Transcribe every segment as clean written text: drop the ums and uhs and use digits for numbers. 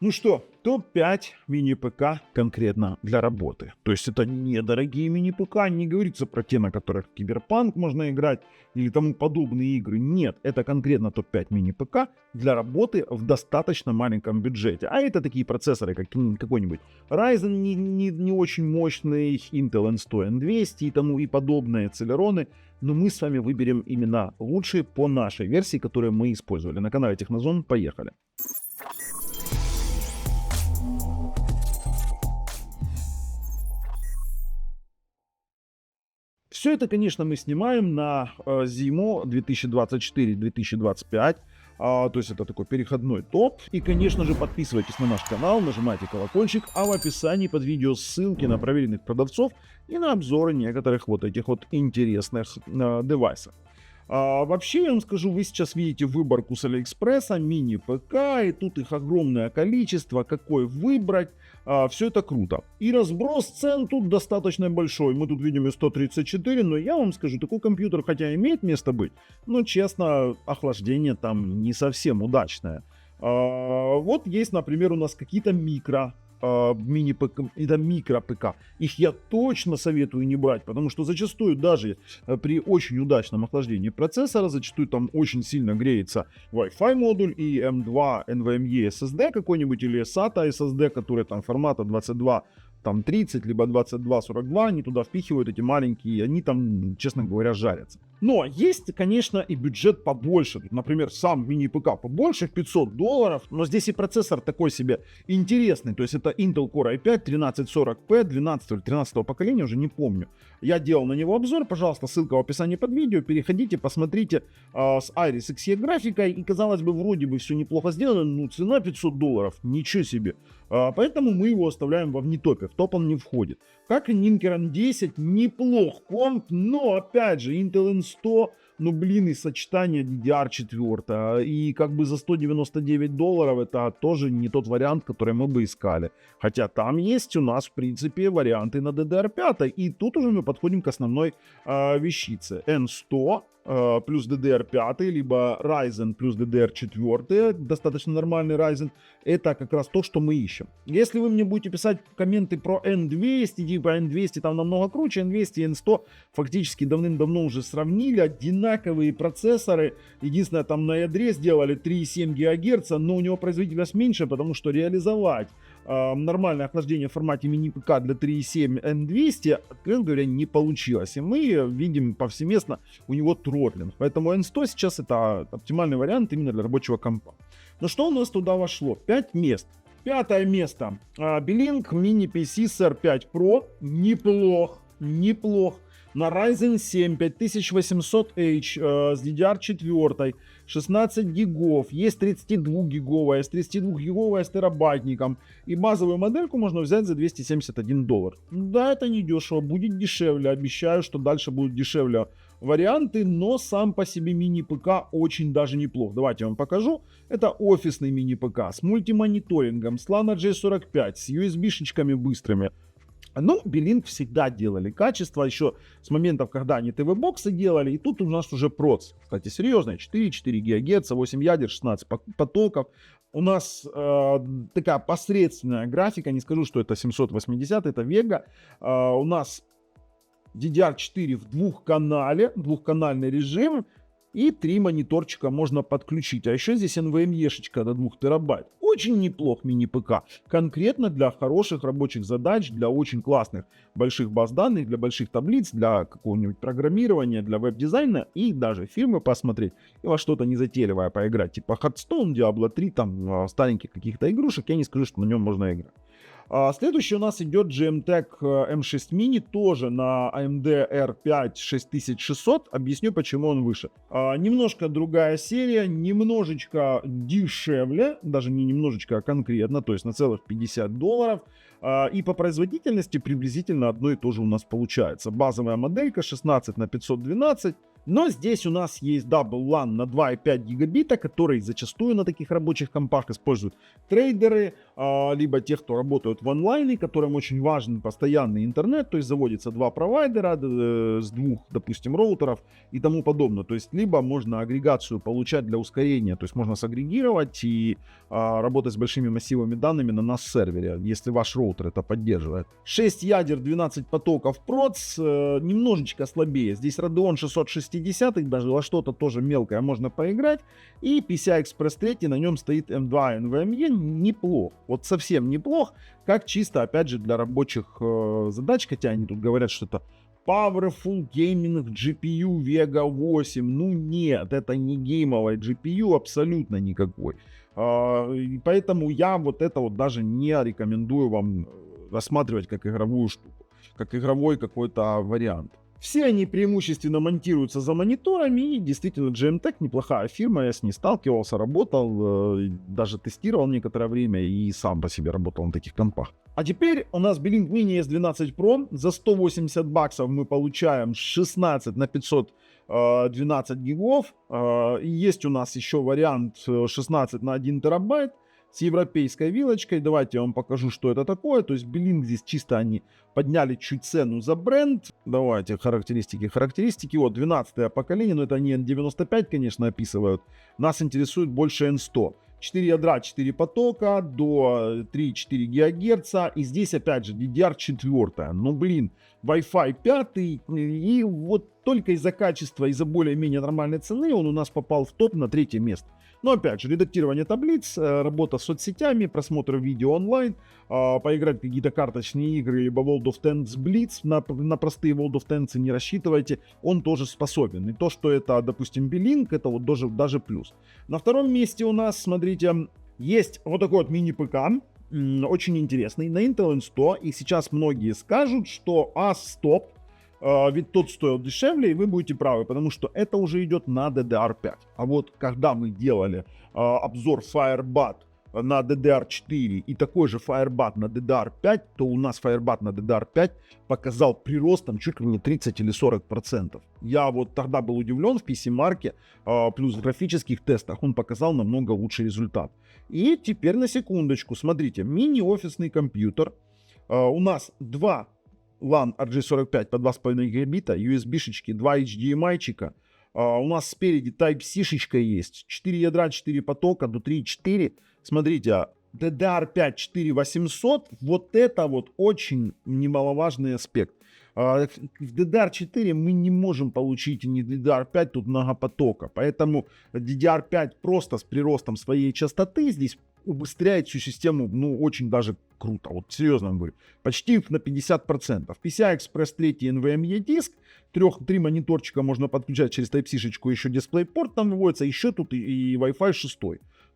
Ну что, топ-5 мини-ПК конкретно для работы. То есть это недорогие мини-ПК, не говорится про те, на которых Киберпанк можно играть или тому подобные игры. Нет, это конкретно топ-5 мини-ПК для работы в достаточно маленьком бюджете. А это такие процессоры, как какой-нибудь Ryzen не очень мощный, Intel N100, N200 и тому и подобные, Celeron. Но мы с вами выберем именно лучшие по нашей версии, которые мы использовали. На канале Технозон, поехали. Все это, конечно, мы снимаем на зиму 2024-2025. То есть это такой переходной топ. И, конечно же, подписывайтесь на наш канал, нажимайте колокольчик, а в описании под видео ссылки на проверенных продавцов и на обзоры некоторых вот этих вот интересных девайсов. Вообще, я вам скажу, вы сейчас видите выборку с Алиэкспресса, мини-ПК, и тут их огромное количество, какой выбрать, все это круто. И разброс цен тут достаточно большой, мы тут видим и 134, но я вам скажу, такой компьютер хотя имеет место быть, но честно, охлаждение там не совсем удачное. Вот есть, например, у нас какие-то мини-ПК, это микро-ПК. Их я точно советую не брать, потому что зачастую даже при очень удачном охлаждении процессора, зачастую там очень сильно греется Wi-Fi модуль и M2 NVMe SSD какой-нибудь или SATA SSD, который там формата 2230 либо 2242, они туда впихивают эти маленькие, и они там, честно говоря, жарятся. Но есть, конечно, и бюджет побольше. Например, сам мини-ПК побольше, в $500, но здесь и процессор такой себе интересный. То есть это Intel Core i5 1340p 12 или 13 поколения, уже не помню. Я делал на него обзор, пожалуйста, ссылка в описании под видео. Переходите, посмотрите с Iris Xe графикой. И, казалось бы, вроде бы все неплохо сделано, но цена $500, ничего себе. Поэтому мы его оставляем во внетопе, в топ он не входит. Как и Ninker N10, неплох комп, но опять же Intel N100, ну блин, и сочетание DDR4, и как бы за $199 это тоже не тот вариант, который мы бы искали. Хотя там есть у нас в принципе варианты на DDR5, и тут уже мы подходим к основной вещице. N100 плюс DDR5, либо Ryzen плюс DDR4, достаточно нормальный Ryzen, это как раз то, что мы ищем. Если вы мне будете писать комменты про N200, типа N200 там намного круче, N200 и N100 фактически давным-давно уже сравнили, одинаковые процессоры, единственное там на ядре сделали 3,7 ГГц, но у него производительность меньше, потому что реализовать нормальное охлаждение в формате мини-ПК для 3,7 N200, откровенно говоря, не получилось. И мы видим повсеместно у него тротлинг. Поэтому N100 сейчас это оптимальный вариант именно для рабочего компа. Но что у нас туда вошло? 5 мест. Пятое место. Belink Mini PC CR5 Pro. Неплох. На Ryzen 7 5800H с DDR4, 16 гигов, есть 32 гиговая, с 32 гиговая с терабайтником. И базовую модельку можно взять за $271. Да, это не дешево, будет дешевле, обещаю, что дальше будут дешевле варианты, но сам по себе мини-ПК очень даже неплох. Давайте я вам покажу. Это офисный мини-ПК с мультимониторингом, с LAN J45, с USB-шечками быстрыми. Ну, Belink всегда делали качество, еще с моментов, когда они ТВ-боксы делали, и тут у нас уже проц. Кстати, серьезно, 4 ГГц, 8 ядер, 16 потоков. У нас такая посредственная графика, не скажу, что это 780, это Vega. У нас DDR4 в двухканальный режим. И 3 мониторчика можно подключить. А еще здесь NVMe-шечка до 2 терабайт. Очень неплох мини-ПК. Конкретно для хороших рабочих задач, для очень классных больших баз данных, для больших таблиц, для какого-нибудь программирования, для веб-дизайна и даже фильмы посмотреть. И во что-то незатейливое поиграть. Типа Hearthstone, Diablo 3, там стареньких каких-то игрушек. Я не скажу, что на нем можно играть. Следующий у нас идет GMTEC M6 Mini, тоже на AMD R5 6600. Объясню, почему он выше. Немножко другая серия, немножечко дешевле, даже не немножечко, а конкретно, то есть на целых $50. И по производительности приблизительно одно и то же у нас получается. Базовая моделька 16 на 512. Но здесь у нас есть Double LAN на 2,5 гигабита, который зачастую на таких рабочих компах используют трейдеры, либо тех, кто работают в онлайне, которым очень важен постоянный интернет, то есть заводится 2 провайдера с 2, допустим, роутеров и тому подобное. То есть либо можно агрегацию получать для ускорения, то есть можно сагрегировать и работать с большими массивами данными на NAS сервере, если ваш роутер это поддерживает. 6 ядер, 12 потоков проц, немножечко слабее. Здесь Radeon 660, даже во что-то тоже мелкое можно поиграть. И PCI-Express 3, на нем стоит M2 NVMe, неплох. Вот совсем неплох, как чисто, опять же, для рабочих задач, хотя они тут говорят, что это Powerful Gaming GPU Vega 8. Ну нет, это не геймовый GPU абсолютно никакой. И поэтому я вот это вот даже не рекомендую вам рассматривать как игровую штуку, как игровой какой-то вариант. Все они преимущественно монтируются за мониторами, и действительно GMTech неплохая фирма, я с ней сталкивался, работал, даже тестировал некоторое время и сам по себе работал на таких компах. А теперь у нас Beelink Mini S12 Pro, за 180 баксов мы получаем 16 на 512 гигов, и есть у нас еще вариант 16 на 1 терабайт, с европейской вилочкой. Давайте я вам покажу, что это такое. То есть Beelink здесь чисто они подняли чуть цену за бренд. Давайте характеристики. Вот 12-е поколение, но это не N95, конечно, описывают. Нас интересует больше N100. 4 ядра, 4 потока, до 3,4 ГГц. И здесь опять же DDR4. Ну блин, Wi-Fi 5. И вот только из-за качества, из-за более-менее нормальной цены он у нас попал в топ на 3-е место. Но опять же, редактирование таблиц, работа с соцсетями, просмотр видео онлайн, поиграть в какие-то карточные игры, либо World of Tanks Blitz, на простые World of Tanks не рассчитывайте, он тоже способен. И то, что это, допустим, Beelink, это вот даже плюс. На втором месте у нас, смотрите, есть вот такой вот мини-ПК, очень интересный, на Intel N100, и сейчас многие скажут, что стоп, ведь тот стоил дешевле, и вы будете правы, потому что это уже идет на DDR5. А вот когда мы делали обзор FireBat на DDR4 и такой же FireBat на DDR5, то у нас FireBat на DDR5 показал прирост там чуть ли не 30 или 40%. Я вот тогда был удивлен в PC-марке, плюс в графических тестах он показал намного лучший результат. И теперь на секундочку, смотрите, мини-офисный компьютер, у нас 2 LAN RJ45 по 2,5 гигабита, USB-шечки, 2 HDMI-чика. У нас спереди Type-C-шечка есть. 4 ядра, 4 потока, до 3,4. Смотрите, DDR5 4800, вот это вот очень немаловажный аспект. В DDR4 мы не можем получить ни DDR5, тут много потока. Поэтому DDR5 просто с приростом своей частоты здесь убыстряет всю систему, ну, очень даже круто. Вот серьезно говорю. Почти на 50%. PCI-Express 3 NVMe диск. 3 мониторчика можно подключать через Type-C-шечку. Еще DisplayPort там выводится. Еще тут и Wi-Fi 6.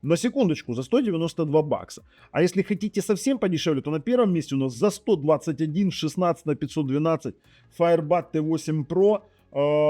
На секундочку, за 192 бакса. А если хотите совсем подешевле, то на первом месте у нас за 121, 16 на 512 FireBat T8 Pro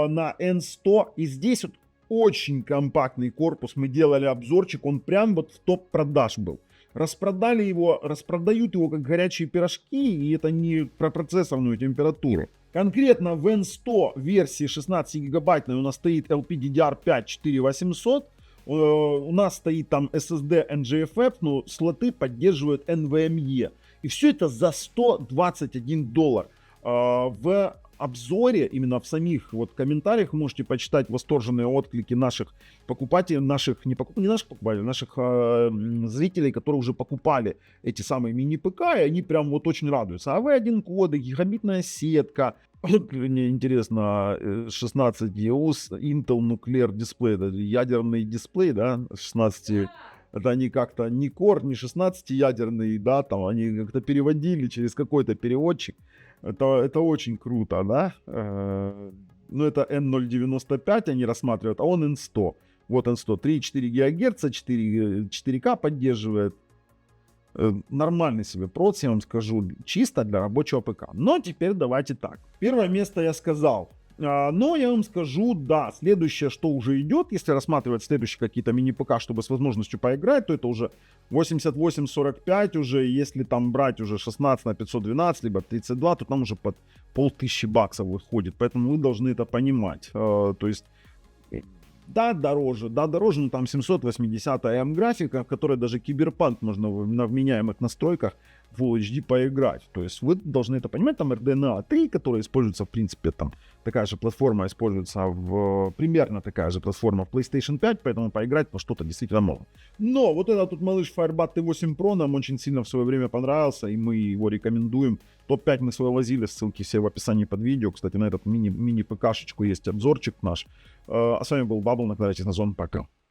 на N100. И здесь вот очень компактный корпус. Мы делали обзорчик, он прям вот в топ продаж был. Распродали его, распродают его как горячие пирожки, и это не про процессорную температуру. Конкретно в N100 версии 16 гигабайтной у нас стоит LPDDR5 4800. У нас стоит там SSD NGFF, но слоты поддерживают NVMe. И все это за $121. В обзоре, именно в самих вот комментариях можете почитать восторженные отклики наших покупателей, наших зрителей, которые уже покупали эти самые мини-ПК, и они прям вот очень радуются. AV1 коды, гигабитная сетка. Мне интересно, 16 EOS, Intel Nuclear Display, это ядерный дисплей, да, 16, это они как-то не Core, не 16 ядерный, да, там они как-то переводили через какой-то переводчик. Это очень круто, да? Ну, это N095 они рассматривают, а он N100. Вот N100, 3,4 ГГц, 4К поддерживает. Нормальный себе проц, я вам скажу, чисто для рабочего ПК. Но теперь давайте так. Первое место я сказал. Но я вам скажу, да, следующее, что уже идет, если рассматривать следующие какие-то мини-ПК, чтобы с возможностью поиграть, то это уже 8845 уже, если там брать уже 16 на 512, либо 32, то там уже под 1500 баксов выходит, поэтому вы должны это понимать. То есть Да, дороже, но там 780 М графика, в которой даже Киберпанк можно на вменяемых настройках Full HD поиграть. То есть вы должны это понимать, там RDNA 3, которая используется, в принципе, там такая же платформа используется примерно такая же платформа в PlayStation 5, поэтому поиграть по что-то действительно можно. Но вот этот тут малыш Firebat T8 Pro нам очень сильно в свое время понравился, и мы его рекомендуем. Топ-5 мы свой возили, ссылки все в описании под видео. Кстати, на этот мини-ПКшечку есть обзорчик наш. А с вами был Бабл, накладывайтесь на зон, пока.